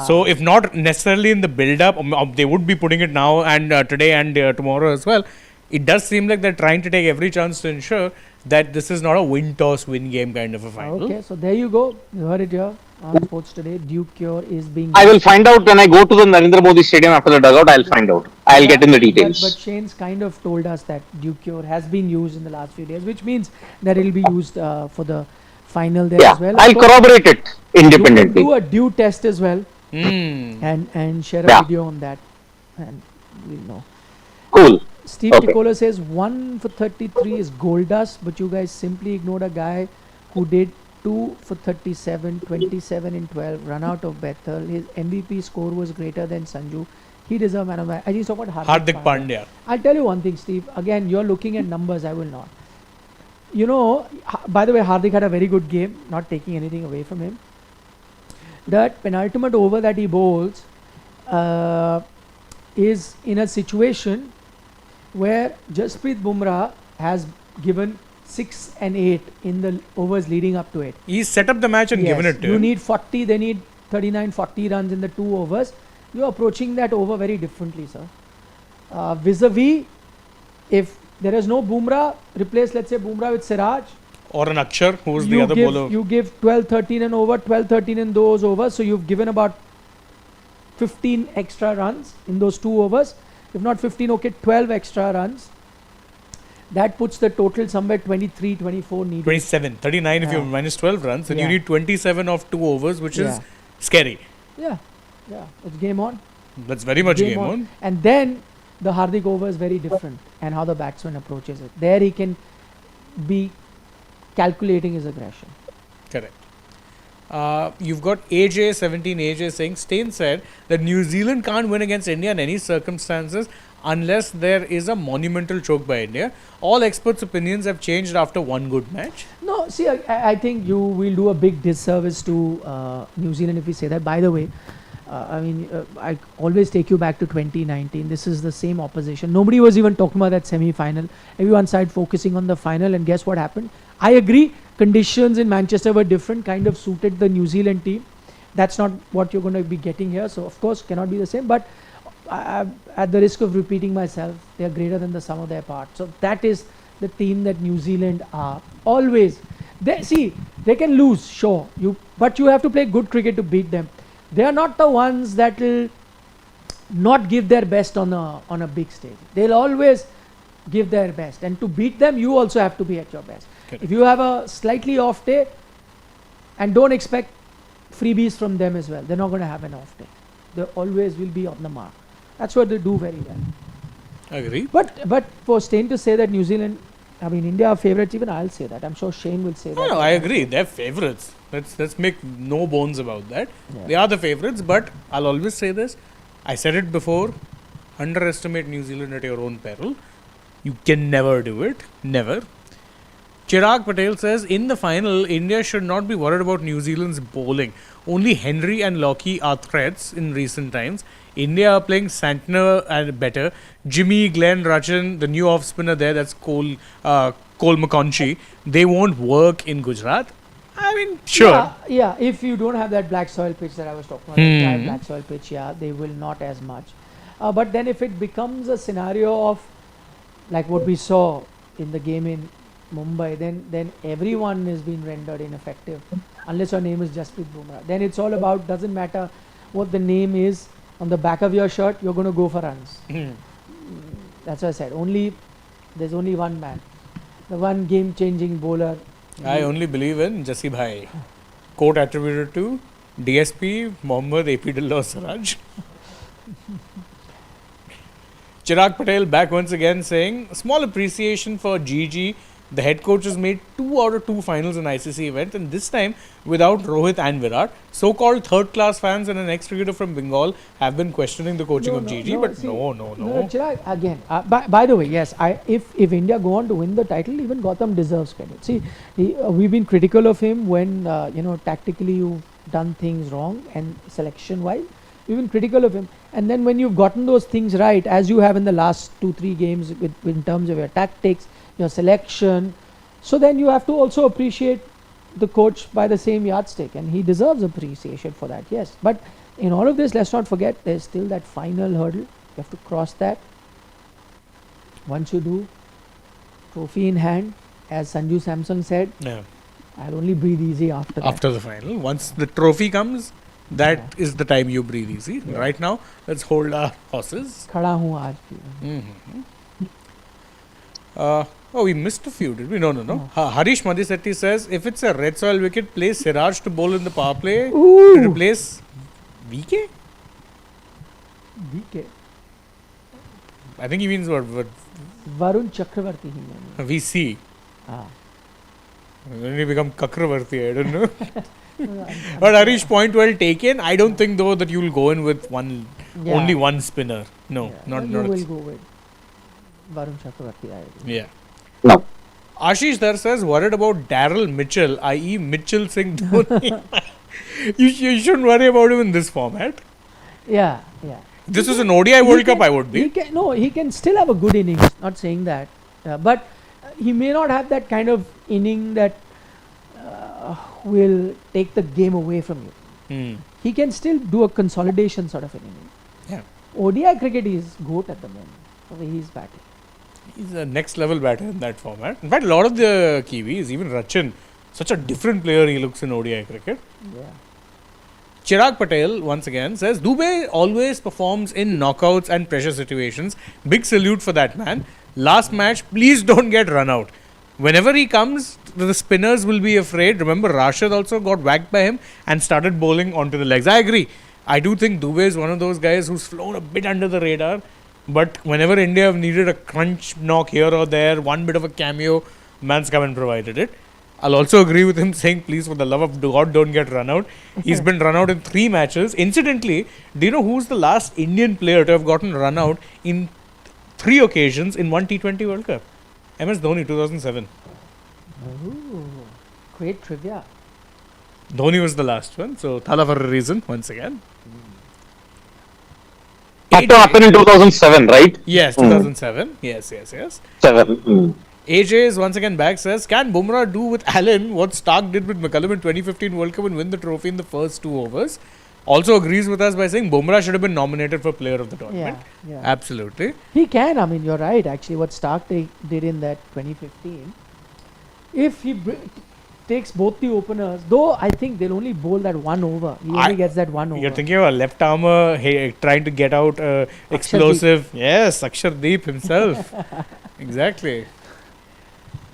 [SPEAKER 3] So if not necessarily in the build-up, they would be putting it now and today and tomorrow as well. It does seem like they're trying to take every chance to ensure that this is not a win-toss, win-game kind of a final.
[SPEAKER 1] Okay, so there you go. You heard it here on Sports Today. Dugout is being...
[SPEAKER 2] I will find out when I go to the Narendra Modi Stadium after the dugout. I'll find out. I'll get in the details.
[SPEAKER 1] But Shane's kind of told us that Dugout has been used in the last few days, which means that it will be used for the final there as well.
[SPEAKER 2] I'll corroborate it independently.
[SPEAKER 1] Do a due test as well and share a video on that, and we'll know.
[SPEAKER 2] Cool.
[SPEAKER 1] Steve Ticola says 1 for 33 is gold dust, but you guys simply ignored a guy who did 2 for 37, 27 in 12, run out of Bethel. His MVP score was greater than Sanju. He deserves man of the match. I just talk about
[SPEAKER 3] Hardik Pandya.
[SPEAKER 1] I'll tell you one thing, Steve. Again, you're looking at numbers. I will not. You know, by the way, Hardik had a very good game, not taking anything away from him. That penultimate over that he bowls is in a situation where Jasprit Bumrah has given 6 and 8 in the overs leading up to it.
[SPEAKER 3] He's set up the match and given it to
[SPEAKER 1] you
[SPEAKER 3] him.
[SPEAKER 1] need 40, they need 39, 40 runs in the 2 overs. You're approaching that over very differently, sir. Vis-a-vis, if there is no Bumrah, replace, let's say, Bumrah with Siraj.
[SPEAKER 3] Or an Akshar, who's the other bowler.
[SPEAKER 1] You give 12, 13 and over, 12, 13 in those overs. So you've given about 15 extra runs in those 2 overs. If not 15, okay, 12 extra runs. That puts the total somewhere 23, 24 needed.
[SPEAKER 3] 27, 39 if you minus 12 runs. Then you need 27 of 2 overs, which is scary.
[SPEAKER 1] Yeah, it's game on.
[SPEAKER 3] That's very much game on.
[SPEAKER 1] And then the Hardik over is very different and how the batsman approaches it. There he can be calculating his aggression.
[SPEAKER 3] Correct. You've got AJ saying, Stain said that New Zealand can't win against India in any circumstances unless there is a monumental choke by India. All experts' opinions have changed after one good match.
[SPEAKER 1] No, see, I think you will do a big disservice to New Zealand if we say that. By the way, I always take you back to 2019. This is the same opposition. Nobody was even talking about that semi-final. Everyone started focusing on the final, and guess what happened? I agree, conditions in Manchester were different, kind of suited the New Zealand team. That's not what you're going to be getting here, so of course cannot be the same. But at the risk of repeating myself, they are greater than the sum of their parts. So that is the team that New Zealand are. Always. They can lose, sure, but you have to play good cricket to beat them. they are not the ones that will not give their best on a big stage. They'll always give their best, and to beat them, you also have to be at your best.
[SPEAKER 3] Correct.
[SPEAKER 1] If you have a slightly off day, and don't expect freebies from them as well. They're not going to have an off day. They always will be on the mark. That's what they do very well.
[SPEAKER 3] Agree.
[SPEAKER 1] But for Stain to say that New Zealand, I mean India are favourites, even I'll say that. I'm sure Shane will say that.
[SPEAKER 3] No, I agree. They're favourites. Let's make no bones about that.
[SPEAKER 1] Yeah.
[SPEAKER 3] They are the favourites, but I'll always say this. I said it before. Underestimate New Zealand at your own peril. You can never do it. Never. Chirag Patel says, in the final, India should not be worried about New Zealand's bowling. Only Henry and Lockie are threats in recent times. India are playing Santner and better. Jimmy, Glenn, Rachan, the new off-spinner there, that's Cole McConchie. They won't work in Gujarat. I mean, sure.
[SPEAKER 1] Yeah, if you don't have that black soil pitch that I was talking about, that black soil pitch, they will not as much. But then if it becomes a scenario of like what we saw in the game in Mumbai, then everyone is being rendered ineffective unless your name is Jasprit Bumrah. Then it's all about, doesn't matter what the name is on the back of your shirt, you're going to go for runs. That's what I said. There's only one man, the one game-changing bowler.
[SPEAKER 3] I only believe in Jassi Bhai. Quote attributed to DSP Mohammad AP Dillah Siraj. Chirag Patel back once again saying, small appreciation for GG. The head coach has made 2 out of 2 finals in ICC event, and this time without Rohit and Virat. So-called third-class fans and an ex-cricketer from Bengal have been questioning the coaching of GG, but
[SPEAKER 1] see,
[SPEAKER 3] no.
[SPEAKER 1] Chirag, again, by the way, yes, if India go on to win the title, even Gautam deserves credit. See, we've been critical of him when tactically you've done things wrong and selection-wise. We've been critical of him, and then when you've gotten those things right, as you have in the last 2-3 games in terms of your tactics, your selection, so then you have to also appreciate the coach by the same yardstick, and he deserves appreciation for that, yes. But in all of this, let's not forget there's still that final hurdle. You have to cross that. Once you do, trophy in hand, as Sanju Samson said, I'll only breathe easy after that.
[SPEAKER 3] After the final, once the trophy comes, that is the time you breathe easy. Right now, let's hold our horses.
[SPEAKER 1] Khada hoon aaj bhi.
[SPEAKER 3] We missed a few, did we? No. Harish Madhisetti says, if it's a red soil wicket, play Siraj to bowl in the power play to replace VK?
[SPEAKER 1] VK.
[SPEAKER 3] I think he means what?
[SPEAKER 1] Varun Chakravarti he meant.
[SPEAKER 3] VC.
[SPEAKER 1] Ah.
[SPEAKER 3] When he become Kakravarti, I don't know. But Harish, point well taken. I don't think though that you will go in with only one spinner. No, not.
[SPEAKER 1] You will go with Varun Chakravarti, I agree.
[SPEAKER 3] Yeah.
[SPEAKER 2] No.
[SPEAKER 3] Ashish Dar says, worried about Daryl Mitchell, i.e. Mitchell Singh Dhoni. you shouldn't worry about him in this format.
[SPEAKER 1] Yeah.
[SPEAKER 3] This is an ODI World Cup, I would be.
[SPEAKER 1] He can still have a good innings, not saying that. But he may not have that kind of inning that will take the game away from you. He can still do a consolidation sort of an inning.
[SPEAKER 3] Yeah.
[SPEAKER 1] ODI cricket is GOAT at the moment, the way he's batting.
[SPEAKER 3] He's a next level batter in that format. In fact, a lot of the Kiwis, even Rachan, such a different player he looks in ODI cricket.
[SPEAKER 1] Yeah.
[SPEAKER 3] Chirag Patel once again says, Dubey always performs in knockouts and pressure situations. Big salute for that man. Last match, please don't get run out. Whenever he comes, the spinners will be afraid. Remember, Rashid also got whacked by him and started bowling onto the legs. I agree. I do think Dubey is one of those guys who's flown a bit under the radar. But whenever India have needed a crunch knock here or there, one bit of a cameo, man's come and provided it. I'll also agree with him saying, please, for the love of God, don't get run out. He's been run out in 3 matches. Incidentally, do you know who's the last Indian player to have gotten run out in 3 occasions in one T20 World Cup? MS Dhoni, 2007.
[SPEAKER 1] Ooh, great trivia.
[SPEAKER 3] Dhoni was the last one. So, thala for a reason, once again.
[SPEAKER 2] Had to happen in 2007, right?
[SPEAKER 3] Yes, 2007. Yes.
[SPEAKER 2] 7.
[SPEAKER 3] AJ is once again back, says, can Bumrah do with Allen what Stark did with McCullum in 2015 World Cup and win the trophy in the first 2 overs? Also agrees with us by saying Bumrah should have been nominated for player of the tournament.
[SPEAKER 1] Yeah.
[SPEAKER 3] Absolutely.
[SPEAKER 1] He can. I mean, you're right. Actually, what Stark did in that 2015, if he takes both the openers. Though I think they'll only bowl that one over. He only gets that one over.
[SPEAKER 3] You're thinking of a left armer trying to get out explosive. Yes, Akshardeep himself. Exactly.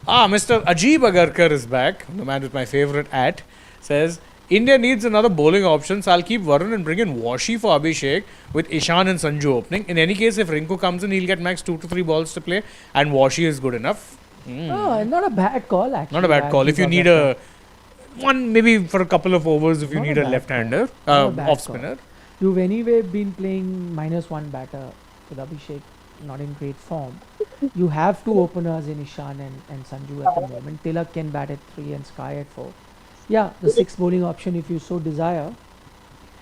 [SPEAKER 3] Mr. Ajib Agarkar is back. The man with my favorite at says India needs another bowling option, so I'll keep Varun and bring in Washi for Abhishek with Ishan and Sanju opening. In any case, if Rinku comes in, he'll get max 2 to 3 balls to play, and Washi is good enough.
[SPEAKER 1] Oh, not a bad call actually.
[SPEAKER 3] Not a bad call. If you need a one, maybe for a couple of overs, if you
[SPEAKER 1] Not
[SPEAKER 3] need
[SPEAKER 1] a
[SPEAKER 3] a
[SPEAKER 1] bad
[SPEAKER 3] left-hander,
[SPEAKER 1] Not a bad
[SPEAKER 3] off
[SPEAKER 1] call.
[SPEAKER 3] spinner.
[SPEAKER 1] You've anyway been playing -1 batter with Abhishek, not in great form. You have two openers in Ishan and Sanju at the moment. Tilak can bat at 3 and Sky at 4. Yeah, the 6th bowling option if you so desire.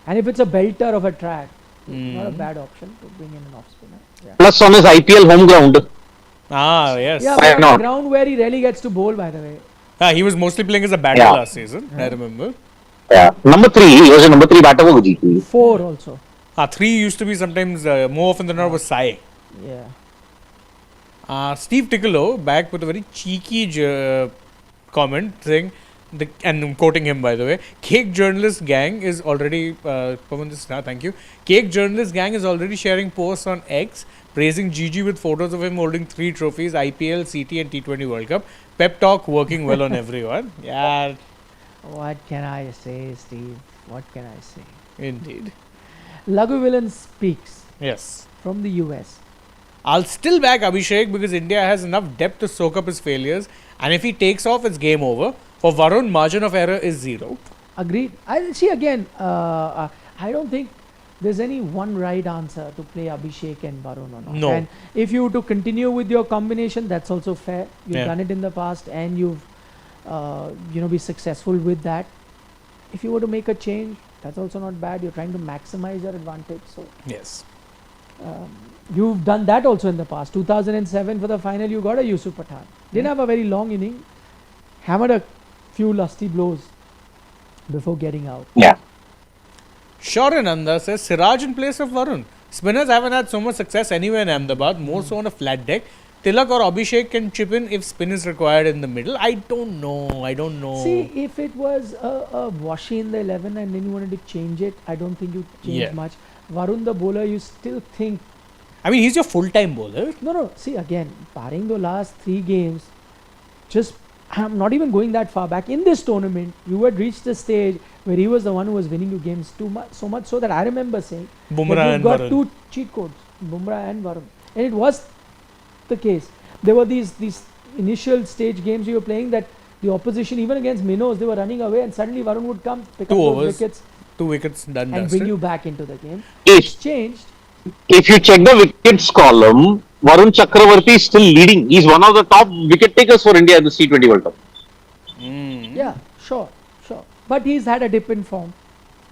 [SPEAKER 1] And if it's a belter of a track, not a bad option to bring in an off spinner. Yeah.
[SPEAKER 2] Plus on his IPL home ground.
[SPEAKER 3] Yes.
[SPEAKER 1] Yeah,
[SPEAKER 2] Why
[SPEAKER 1] but on
[SPEAKER 2] not?
[SPEAKER 1] a ground where he rarely gets to bowl, by the way.
[SPEAKER 3] He was mostly playing as a batter
[SPEAKER 2] Yeah.
[SPEAKER 3] last season, I remember.
[SPEAKER 2] Yeah. Number 3, he was a number 3 batter for GT.
[SPEAKER 1] 4 also.
[SPEAKER 3] 3 used to be sometimes more often than not was Sai.
[SPEAKER 1] Yeah.
[SPEAKER 3] Steve Ticcolo back with a very cheeky comment saying, and I'm quoting him by the way, Cake Journalist Gang is already, thank you. Cake Journalist Gang is already sharing posts on X praising Gigi with photos of him holding 3 trophies, IPL, CT and T20 World Cup. Pep talk working well on everyone. Yeah.
[SPEAKER 1] What can I say, Steve? What can I say?
[SPEAKER 3] Indeed.
[SPEAKER 1] Laghu Villain speaks
[SPEAKER 3] Yes.
[SPEAKER 1] from the US.
[SPEAKER 3] I'll still back Abhishek because India has enough depth to soak up his failures, and if he takes off, it's game over. For Varun, margin of error is 0.
[SPEAKER 1] Agreed. I see again. I don't think there's any one right answer to play Abhishek and Varun or not.
[SPEAKER 3] No.
[SPEAKER 1] And if you were to continue with your combination, that's also fair. You've done it in the past, and you've be successful with that. If you were to make a change, that's also not bad. You're trying to maximize your advantage. So
[SPEAKER 3] Yes.
[SPEAKER 1] you've done that also in the past. 2007 for the final, you got a Yusuf Pathan. Didn't have a very long inning. Hammered a few lusty blows before getting out.
[SPEAKER 2] Yeah.
[SPEAKER 3] Shorananda says Siraj in place of Varun. Spinners haven't had so much success anywhere in Ahmedabad, more so on a flat deck. Tilak or Abhishek can chip in if spin is required in the middle. I don't know.
[SPEAKER 1] See, if it was a Washi in the 11 and then you wanted to change it, I don't think you change much. Varun the bowler, you still think.
[SPEAKER 3] I mean, he's your full-time bowler.
[SPEAKER 1] No. See, again, barring the last 3 games, I'm not even going that far back. In this tournament, you had reached the stage where he was the one who was winning you games so much so that I remember saying
[SPEAKER 3] Bumrah
[SPEAKER 1] that
[SPEAKER 3] and
[SPEAKER 1] you've got
[SPEAKER 3] Varun.
[SPEAKER 1] 2 cheat codes, Bumrah and Varun. And it was the case. There were these initial stage games you were playing that the opposition, even against minnows, they were running away and suddenly Varun would come, pick
[SPEAKER 3] 2
[SPEAKER 1] up those
[SPEAKER 3] overs,
[SPEAKER 1] wickets
[SPEAKER 3] 2 wickets done
[SPEAKER 1] and
[SPEAKER 3] dusted.
[SPEAKER 1] bring you back into the game.
[SPEAKER 2] If,
[SPEAKER 1] It's changed.
[SPEAKER 2] if you check the wickets column, Varun Chakravarti is still leading. He's one of the top wicket takers for India at the T20 World Cup.
[SPEAKER 1] Yeah, sure. But he's had a dip in form,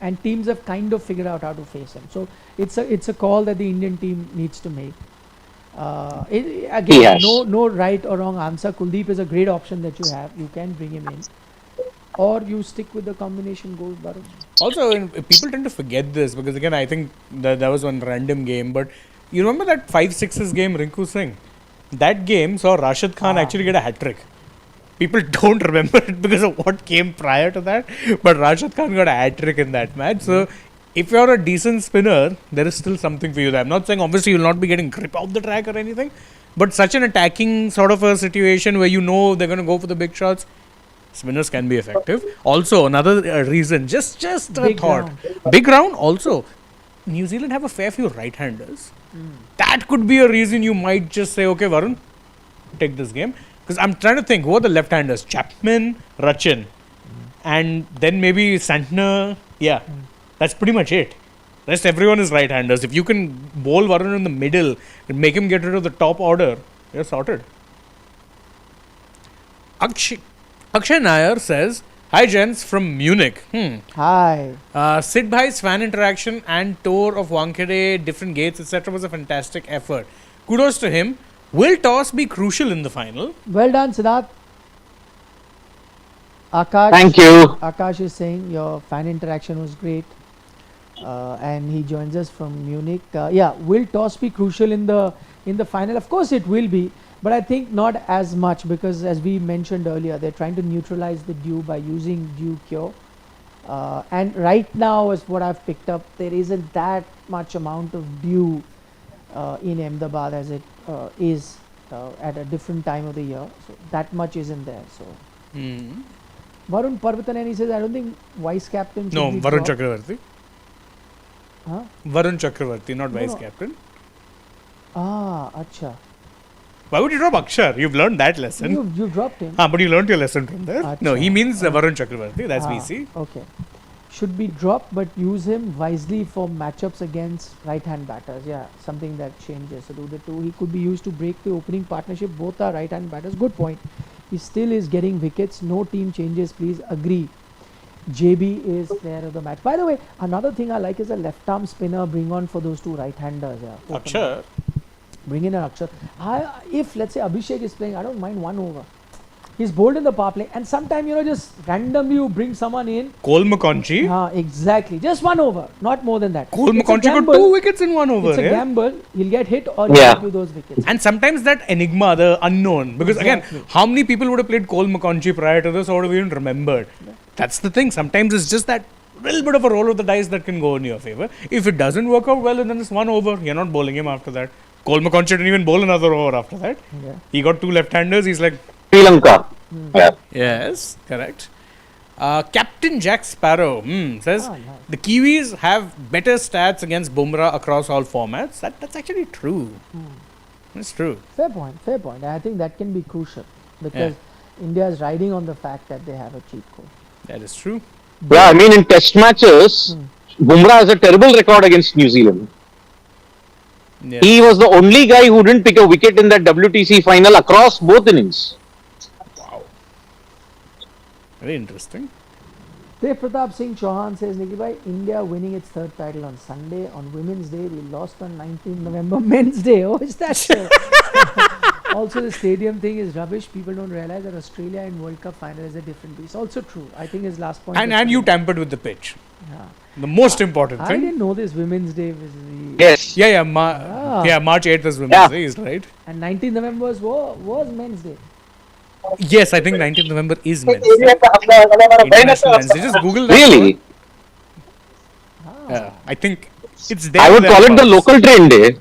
[SPEAKER 1] and teams have kind of figured out how to face him. So it's a call that the Indian team needs to make. Again,
[SPEAKER 2] Yes.
[SPEAKER 1] no right or wrong answer. Kuldeep is a great option that you have. You can bring him in, or you stick with the combination goes Varun.
[SPEAKER 3] Also, people tend to forget this because again, I think that was one random game. But you remember that 5-6s game, Rinku Singh? That game saw Rashid Khan actually get a hat trick. People don't remember it because of what came prior to that. But Rashid Khan got a hat trick in that match. So if you're a decent spinner, there is still something for you there. I'm not saying obviously you'll not be getting grip off the track or anything. But such an attacking sort of a situation where you know they're going to go for the big shots, spinners can be effective. Also, another reason, just a
[SPEAKER 1] Big
[SPEAKER 3] thought.
[SPEAKER 1] round.
[SPEAKER 3] Big round also. New Zealand have a fair few right-handers. That could be a reason you might just say, okay, Varun, take this game. Because I'm trying to think, who are the left-handers? Chapman, Rachin, and then maybe Santner. Yeah, that's pretty much it. Rest everyone is right-handers. If you can bowl Varun in the middle and make him get rid of the top order, you're sorted. Akshay Nair says, hi gents from Munich.
[SPEAKER 1] Hi.
[SPEAKER 3] Sid Bhai's fan interaction and tour of Wankhede, different gates, etc. was a fantastic effort. Kudos to him. Will toss be crucial in the final?
[SPEAKER 1] Well done, Siddharth. Akash.
[SPEAKER 2] Thank you.
[SPEAKER 1] Akash is saying your fan interaction was great, and he joins us from Munich. Will toss be crucial in the final? Of course, it will be, But I think not as much because, as we mentioned earlier, they're trying to neutralize the dew by using dew cure. And right now, as what I've picked up, there isn't that much amount of dew in Ahmedabad as it is at a different time of the year. So that much isn't there. So
[SPEAKER 3] Hmm.
[SPEAKER 1] Varun Parvataneni says, I don't think vice captain should
[SPEAKER 3] No,
[SPEAKER 1] be
[SPEAKER 3] Varun
[SPEAKER 1] dropped.
[SPEAKER 3] Chakravarti.
[SPEAKER 1] Huh?
[SPEAKER 3] Varun Chakravarti, not
[SPEAKER 1] No,
[SPEAKER 3] vice
[SPEAKER 1] no.
[SPEAKER 3] captain.
[SPEAKER 1] Ah, acha.
[SPEAKER 3] Why would you drop Akshar? You've learned that lesson.
[SPEAKER 1] You dropped him.
[SPEAKER 3] But you learned your lesson from there. No, he
[SPEAKER 1] Acha.
[SPEAKER 3] means Varun Chakravarti. That's VC.
[SPEAKER 1] Okay. Should be dropped, but use him wisely for matchups against right-hand batters. Yeah, something that changes. So do the two. He could be used to break the opening partnership. Both are right-hand batters. Good point. He still is getting wickets. No team changes. Please agree. JB is player of the match. By the way, another thing I like is a left-arm spinner. Bring on for those two right-handers. Yeah. Open
[SPEAKER 3] Akshar.
[SPEAKER 1] up. Bring in an Akshar. If let's say Abhishek is playing, I don't mind 1 over. He's bowled in the power play, and sometimes just randomly you bring someone in.
[SPEAKER 3] Cole McConchie.
[SPEAKER 1] Exactly. Just 1 over, not more than that.
[SPEAKER 3] Cole
[SPEAKER 1] It's a
[SPEAKER 3] McConchie got
[SPEAKER 1] gamble.
[SPEAKER 3] 2 wickets in 1 over.
[SPEAKER 1] It's a
[SPEAKER 3] yeah?
[SPEAKER 1] gamble. He'll get hit or he'll
[SPEAKER 2] Yeah.
[SPEAKER 1] get you those wickets.
[SPEAKER 3] And sometimes that enigma, the unknown. Because
[SPEAKER 1] Exactly.
[SPEAKER 3] again, how many people would have played Cole McConchie prior to this or would have even remembered? That's the thing. Sometimes it's just that little bit of a roll of the dice that can go in your favor. If it doesn't work out well, then it's 1 over. You're not bowling him after that. Cole McConchie didn't even bowl another over after that.
[SPEAKER 1] Yeah.
[SPEAKER 3] He got 2 left-handers. He's like,
[SPEAKER 2] Sri Lanka. Yeah.
[SPEAKER 3] yes, correct. Captain Jack Sparrow says,
[SPEAKER 1] Nice.
[SPEAKER 3] the Kiwis have better stats against Bumrah across all formats. That's actually true. It's true.
[SPEAKER 1] Fair point. Fair point. I think that can be crucial because India is riding on the fact that they have a cheat code.
[SPEAKER 3] That is true.
[SPEAKER 2] Yeah, I mean, in test matches, Bumrah has a terrible record against New Zealand.
[SPEAKER 3] Yeah.
[SPEAKER 2] He was the only guy who didn't pick a wicket in that WTC final across both innings.
[SPEAKER 3] Very interesting.
[SPEAKER 1] Dev Pratap Singh Chauhan says, Nikhil bhai, India winning its 3rd title on Sunday. On Women's Day, we lost on 19th November. Men's Day. Oh, is that so? Also, the stadium thing is rubbish. People don't realize that Australia in World Cup final is a different beast. Also true. I think his last point.
[SPEAKER 3] And you tampered with the pitch.
[SPEAKER 1] Yeah.
[SPEAKER 3] The most important
[SPEAKER 1] I
[SPEAKER 3] thing.
[SPEAKER 1] didn't know this. Women's Day was the
[SPEAKER 2] Yes.
[SPEAKER 3] Yeah, March 8th is Women's Day, is right?
[SPEAKER 1] and 19th November was Men's Day.
[SPEAKER 3] Yes, I think 19th November is Men's Day. International Men's Day. Just Google that.
[SPEAKER 2] Really?
[SPEAKER 3] Yeah, I think it's there.
[SPEAKER 2] I would call it the local train day.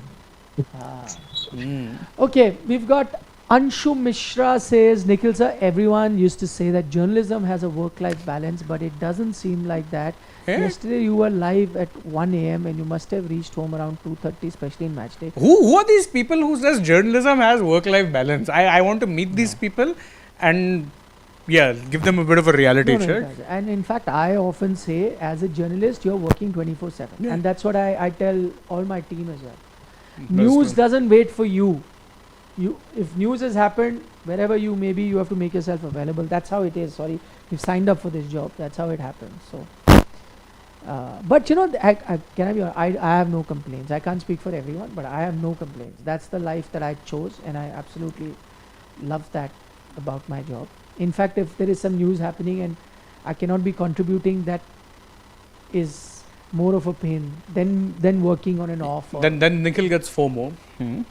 [SPEAKER 1] Okay, we've got Anshu Mishra says, Nikhil sir, everyone used to say that journalism has a work-life balance, but it doesn't seem like that.
[SPEAKER 3] Yeah.
[SPEAKER 1] Yesterday you were live at 1 a.m. and you must have reached home around 2:30, especially in match day.
[SPEAKER 3] Who are these people who says journalism has work-life balance? I want to meet these people and give them a bit of a reality
[SPEAKER 1] No,
[SPEAKER 3] check.
[SPEAKER 1] it does. And in fact, I often say, as a journalist, you're working 24/7,
[SPEAKER 3] Yeah.
[SPEAKER 1] and that's what I tell all my team as well.
[SPEAKER 3] That's
[SPEAKER 1] News
[SPEAKER 3] true.
[SPEAKER 1] doesn't wait for you. If news has happened, wherever you may be, you have to make yourself available. That's how it is. Sorry, you've signed up for this job. That's how it happens. So, but can I be honest? I have no complaints. I can't speak for everyone, but I have no complaints. That's the life that I chose, and I absolutely love that about my job. In fact, if there is some news happening and I cannot be contributing, that is more of a pain than working on an off. Or
[SPEAKER 3] Then Nikhil gets FOMO.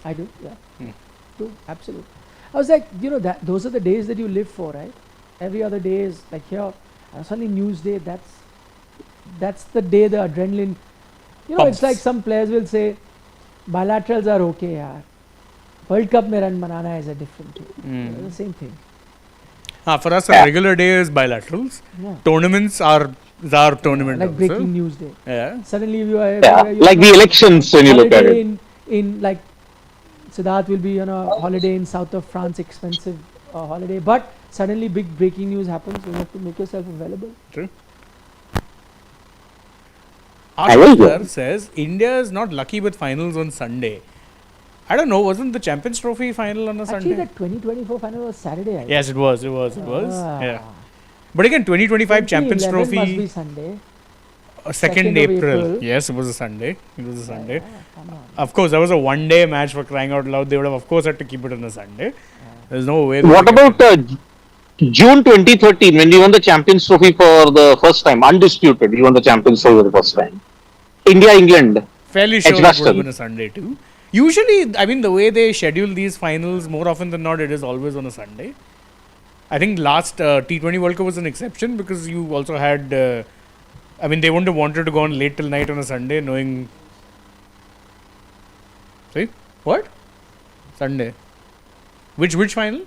[SPEAKER 1] I do, yeah. Do, absolutely. I was like, that those are the days that you live for, right? Every other day is like here, suddenly news day, that's the day the adrenaline,
[SPEAKER 3] Pumps.
[SPEAKER 1] it's like some players will say, bilaterals are okay, yaar. World Cup mein run banana is a different thing. The same thing.
[SPEAKER 3] For us, a regular day is bilaterals.
[SPEAKER 1] Yeah.
[SPEAKER 3] Tournaments are tournament.
[SPEAKER 1] Like
[SPEAKER 3] also.
[SPEAKER 1] breaking news day.
[SPEAKER 3] Yeah.
[SPEAKER 1] Suddenly you are
[SPEAKER 2] Like the elections when you look at
[SPEAKER 1] holiday
[SPEAKER 2] it.
[SPEAKER 1] in like Siddharth will be on a holiday in south of France, expensive holiday, but suddenly big breaking news happens. You have to make yourself available.
[SPEAKER 3] True.
[SPEAKER 2] I will go.
[SPEAKER 3] Ashkar says India is not lucky with finals on Sunday. I don't know. Wasn't the Champions Trophy final on a
[SPEAKER 1] Actually,
[SPEAKER 3] Sunday?
[SPEAKER 1] the 2024 final was Saturday. I
[SPEAKER 3] Yes, it was.
[SPEAKER 1] Ah.
[SPEAKER 3] Yeah. But again, 2025 Champions
[SPEAKER 1] 2011
[SPEAKER 3] Trophy,
[SPEAKER 1] must be Sunday.
[SPEAKER 3] 2nd
[SPEAKER 1] 2nd of
[SPEAKER 3] April.
[SPEAKER 1] April.
[SPEAKER 3] Yes, it was a Sunday. It was a Sunday.
[SPEAKER 1] Yeah, come on.
[SPEAKER 3] Of course, that was a one-day match for crying out loud. They would have, of course, had to keep it on a Sunday. There's no way. they
[SPEAKER 2] What
[SPEAKER 3] could get
[SPEAKER 2] about June 2013 when we won the Champions Trophy for the first time? Undisputed, we won the Champions Trophy for the first time. India, England.
[SPEAKER 3] fairly sure it would
[SPEAKER 2] Edgbaston.
[SPEAKER 3] have been a Sunday too. Usually, I mean, the way they schedule these finals, more often than not, it is always on a Sunday. I think last T20 World Cup was an exception because you also had. I mean, they wouldn't have wanted to go on late till night on a Sunday, knowing. See what? Sunday. Which final?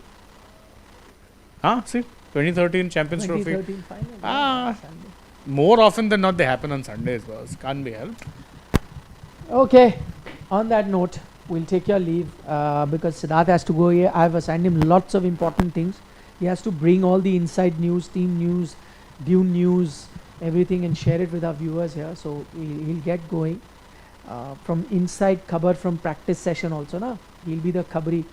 [SPEAKER 3] See, 2013 Champions Trophy.
[SPEAKER 1] 2013 final.
[SPEAKER 3] Ah.
[SPEAKER 1] Sunday.
[SPEAKER 3] More often than not, they happen on Sundays. Can't be helped.
[SPEAKER 1] Okay, on that note, we'll take your leave because Siddharth has to go here. I've assigned him lots of important things. He has to bring all the inside news, team news, Dune news, everything and share it with our viewers here. So he'll get going. From inside cover from practice session also, na? He'll be the khabri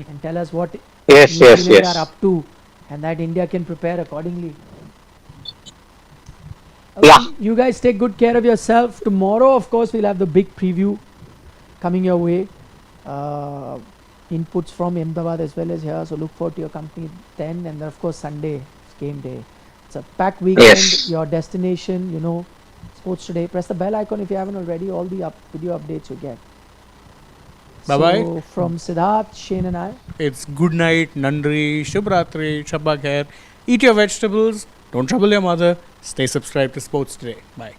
[SPEAKER 1] and tell us what
[SPEAKER 2] Yes,
[SPEAKER 1] New
[SPEAKER 2] yes,
[SPEAKER 1] Zealand
[SPEAKER 2] yes.
[SPEAKER 1] are up to and that India can prepare accordingly. Okay,
[SPEAKER 2] Yeah.
[SPEAKER 1] you guys take good care of yourself. Tomorrow, of course, we'll have the big preview coming your way. Inputs from Ahmedabad as well as here. So look forward to your company then. And then, of course, Sunday, it's game day. It's a packed weekend.
[SPEAKER 2] Yes.
[SPEAKER 1] Your destination, you know, Sports Today. Press the bell icon if you haven't already. All the video updates you get.
[SPEAKER 3] Bye-bye.
[SPEAKER 1] So from Siddharth, Shane and I.
[SPEAKER 3] It's good night, Nandri, Shubhratri, Shabba Khair. Eat your vegetables. Don't trouble your mother. Stay subscribed to Sports Today. Bye.